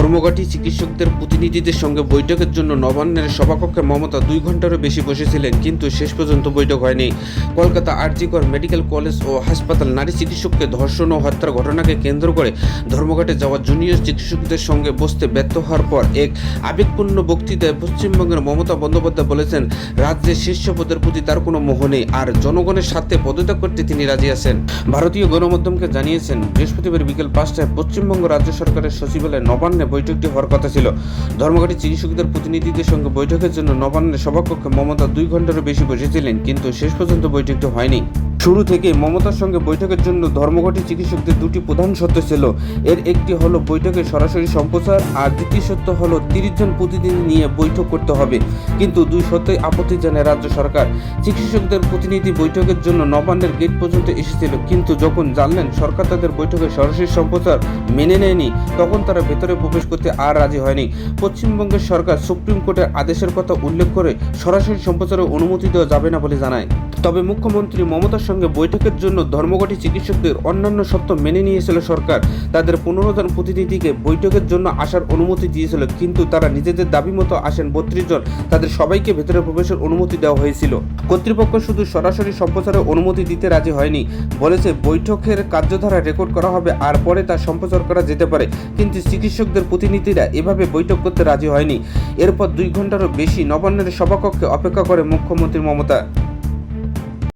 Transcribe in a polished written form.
ধর্মঘটী চিকিৎসকদের প্রতিনিধিদের সঙ্গে বৈঠকের জন্য নবান্নের সভাকক্ষে মমতা 2 ঘন্টারও বেশি বসেছিলেন, কিন্তু শেষ পর্যন্ত বৈঠক হয়নি। কলকাতা আর.জি. কর মেডিকেল কলেজ ও হাসপাতাল নারী চিকিৎসককে ধর্ষণ ও হত্যার ঘটনাকে কেন্দ্র করে ধর্মঘটে যাওয়া জুনিয়র চিকিৎসকদের সঙ্গে বসতে ব্যর্থ হওয়ার পর এক আবেগপূর্ণ বক্তৃতায় পশ্চিমবঙ্গের মমতা বন্দ্যোপাধ্যায় বলেছেন, রাজ্যের শীর্ষ পদের প্রতি তার কোনো মোহ নেই, আর জনগণের স্বার্থে পদত্যাগ করতে তিনি রাজি আছেন। ভারতীয় গণমাধ্যমকে জানিয়েছেন, বৃহস্পতিবার বিকেল 5টায় পশ্চিমবঙ্গ রাজ্য সরকারের সচিবালয়ে নবান্নে বৈঠকটি হওয়ার কথা ছিল। ধর্মঘটী চিকিৎসকদের প্রতিনিধিদের সঙ্গে বৈঠকের জন্য নবান্নের সভাকক্ষে মমতা 2 ঘন্টারও বেশি বসেছিলেন, কিন্তু শেষ পর্যন্ত বৈঠকটি হয়নি। শুরু থেকে মমতার সঙ্গে বৈঠকের জন্য ধর্মঘটী চিকিৎসকদের 2টি প্রধান শর্ত ছিল। এর একটি হলো বৈঠকের সরাসরি সম্প্রচার, আর দ্বিতীয় শর্ত হলো 30 জন প্রতিনিধি নিয়ে বৈঠক করতে হবে। কিন্তু 2 শর্তে আপত্তি জানায় রাজ্য সরকার। চিকিৎসকদের প্রতিনিধি বৈঠকের জন্য নবান্নের গেট পর্যন্ত এসেছিল, কিন্তু যখন জানলেন সরকার তাদের বৈঠকের সরাসরি সম্প্রচার মেনে নেয়নি, তখন তারা ভেতরে প্রবেশ করতে আর রাজি হয়নি। পশ্চিমবঙ্গের সরকার সুপ্রিম কোর্টের আদেশের কথা উল্লেখ করে সরাসরি সম্প্রচারের অনুমতি দেওয়া যাবে না বলে জানায়। তবে মুখ্যমন্ত্রী মমতার সঙ্গে বৈঠকের জন্য ধর্মঘটী চিকিৎসকদের অন্যান্য শর্ত মেনে নিয়েছিল সরকার। তাদের 15 জন প্রতিনিধিকে বৈঠকের জন্য আসার অনুমতি দিয়েছিল, কিন্তু তারা নিজেদের দাবি মতো আসেন 32 জন। তাদের সবাইকে ভেতরে প্রবেশের অনুমতি দেওয়া হয়েছিল। কর্তৃপক্ষ শুধু সরাসরি সম্প্রচারের অনুমতি দিতে রাজি হয়নি, বলেছে বৈঠকের কার্যধারা রেকর্ড করা হবে আর পরে তা সম্প্রচার করা যেতে পারে। কিন্তু চিকিৎসকদের প্রতিনিধিরা এভাবে বৈঠক করতে রাজি হয়নি। এরপর 2 ঘন্টারও বেশি নবান্নের সভাকক্ষে অপেক্ষা করে মুখ্যমন্ত্রী মমতা।